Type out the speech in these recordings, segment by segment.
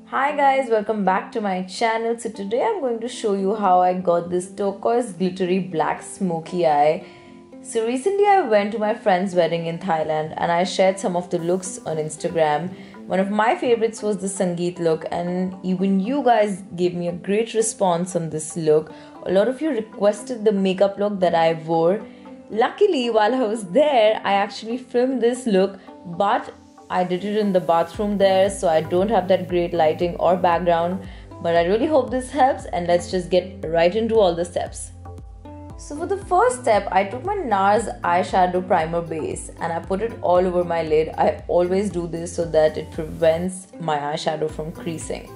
Hi guys, welcome back to my channel. So today I'm going to show you how I got this turquoise glittery black smoky eye. So recently I went to my friend's wedding in Thailand and I shared some of the looks on Instagram. One of my favorites was the Sangeet look, and even you guys gave me a great response on this look. A lot of you requested the makeup look that I wore. Luckily, while I was there, I actually filmed this look, but I did it in the bathroom there, so I don't have that great lighting or background. But I really hope this helps, and let's just get right into all the steps. So for the first step, I took my NARS eyeshadow primer base and I put it all over my lid. I always do this so that it prevents my eyeshadow from creasing.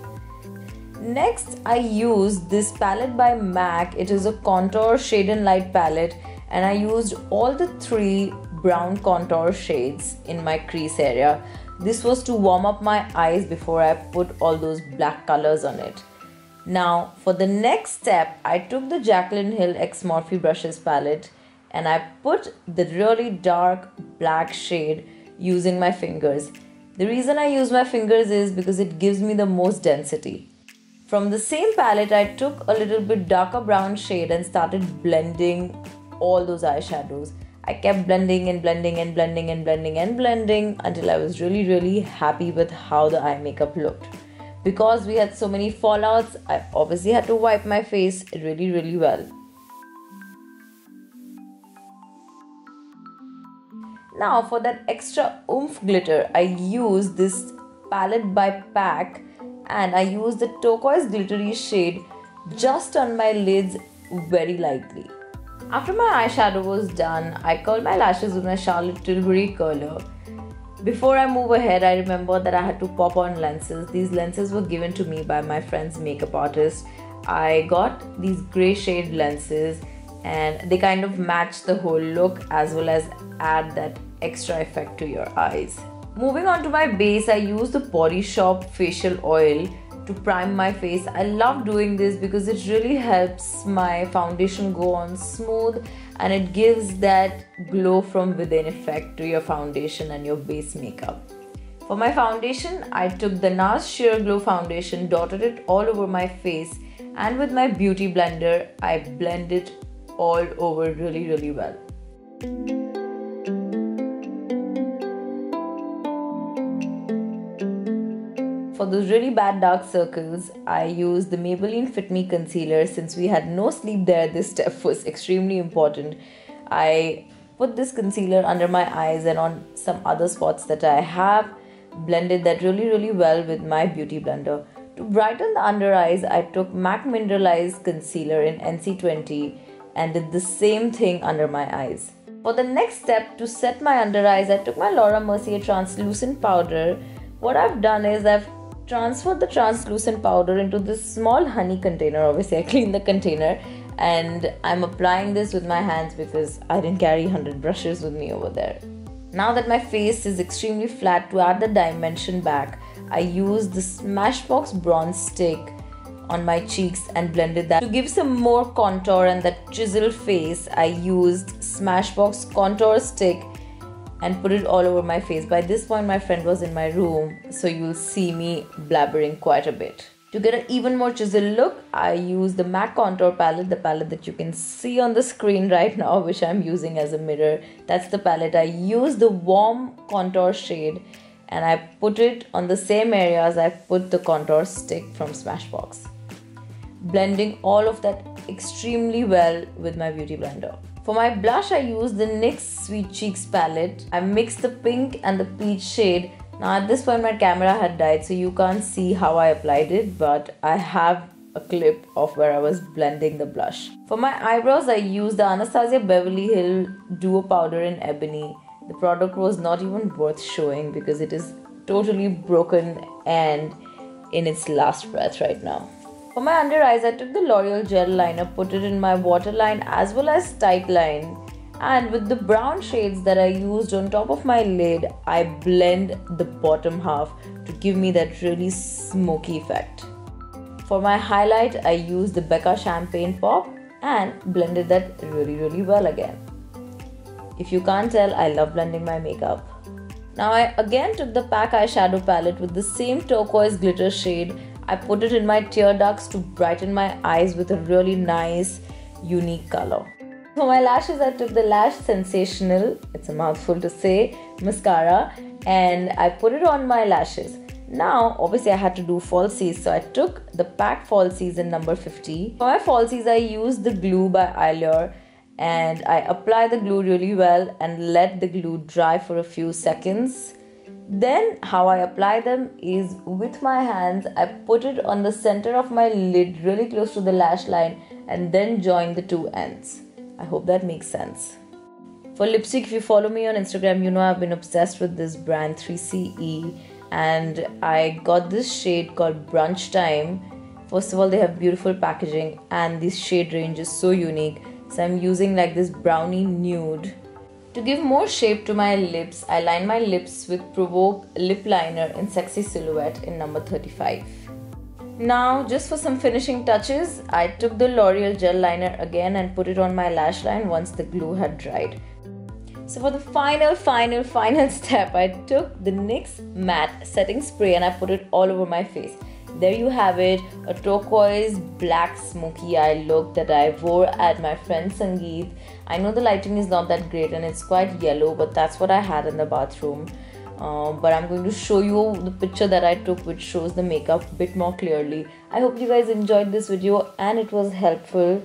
Next, I used this palette by MAC. It is a contour shade and light palette, and I used all the three brown contour shades in my crease area. This was to warm up my eyes before I put all those black colors on it. Now for the next step, I took the Jaclyn Hill X Morphe brushes palette and I put the really dark black shade using my fingers. The reason I use my fingers is because it gives me the most density. From the same palette, I took a little bit darker brown shade and started blending all those eyeshadows. I kept blending and blending and blending and blending and blending until I was really happy with how the eye makeup looked. Because we had so many fallouts, I obviously had to wipe my face really well. Now for that extra oomph glitter, I used this palette by PAC and I used the turquoise glittery shade just on my lids very lightly. After my eyeshadow was done, I curled my lashes with my Charlotte Tilbury curler. Before I move ahead, I remember that I had to pop on lenses. These lenses were given to me by my friend's makeup artist. I got these grey shade lenses and they kind of match the whole look as well as add that extra effect to your eyes. Moving on to my base, I used the Body Shop facial oil to prime my face. I love doing this because it really helps my foundation go on smooth and it gives that glow from within effect to your foundation and your base makeup. For my foundation, I took the NARS Sheer Glow foundation, dotted it all over my face, and with my beauty blender, I blend it all over really well. For those really bad dark circles, I used the Maybelline Fit Me concealer. Since we had no sleep there, this step was extremely important. I put this concealer under my eyes and on some other spots that I have, blended that really well with my beauty blender. To brighten the under eyes, I took MAC Mineralized concealer in NC20 and did the same thing under my eyes. For the next step, to set my under eyes, I took my Laura Mercier translucent powder. What I've done is I've transferred the translucent powder into this small honey container. Obviously I cleaned the container and I'm applying this with my hands because I didn't carry 100 brushes with me over there. Now that my face is extremely flat, to add the dimension back, I used the Smashbox bronze stick on my cheeks and blended that. To give some more contour and that chisel face, I used Smashbox contour stick and put it all over my face. By this point, my friend was in my room, so you'll see me blabbering quite a bit. To get an even more chisel look, I used the MAC contour palette, the palette that you can see on the screen right now, which I'm using as a mirror. That's the palette. I used the warm contour shade and I put it on the same area as I put the contour stick from Smashbox. Blending all of that extremely well with my beauty blender. For my blush, I used the NYX Sweet Cheeks palette. I mixed the pink and the peach shade. Now at this point my camera had died, so you can't see how I applied it, but I have a clip of where I was blending the blush. For my eyebrows, I used the Anastasia Beverly Hill Duo Powder in Ebony. The product was not even worth showing because it is totally broken and in its last breath right now. For my under eyes, I took the L'Oreal gel liner, put it in my waterline as well as tight line, and with the brown shades that I used on top of my lid, I blend the bottom half to give me that really smoky effect. For my highlight, I used the Becca Champagne Pop and blended that really well again. If you can't tell, I love blending my makeup. Now I again took the PAC eyeshadow palette with the same turquoise glitter shade. I put it in my tear ducts to brighten my eyes with a really nice, unique color. For my lashes, I took the Lash Sensational, it's a mouthful to say, mascara, and I put it on my lashes. Now, obviously I had to do falsies, so I took the PAC falsies in number 50. For my falsies, I used the glue by Eyelure, and I apply the glue really well and let the glue dry for a few seconds. Then how I apply them is with my hands. I put it on the center of my lid really close to the lash line and then join the two ends. I hope that makes sense. For lipstick, if you follow me on Instagram, you know I've been obsessed with this brand 3CE, and I got this shade called Brunch Time. First of all, they have beautiful packaging and this shade range is so unique. So I'm using like this brownie nude. To give more shape to my lips, I line my lips with Provoke lip liner in Sexy Silhouette in number 35. Now, just for some finishing touches, I took the L'Oreal gel liner again and put it on my lash line once the glue had dried. So for the final step, I took the NYX matte setting spray and I put it all over my face. There you have it, a turquoise black smoky eye look that I wore at my friend Sangeet. I know the lighting is not that great and it's quite yellow, but that's what I had in the bathroom. But I'm going to show you the picture that I took, which shows the makeup a bit more clearly. I hope you guys enjoyed this video and it was helpful.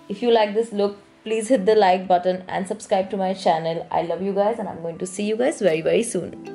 If you like this look, please hit the like button and subscribe to my channel. I love you guys and I'm going to see you guys very soon.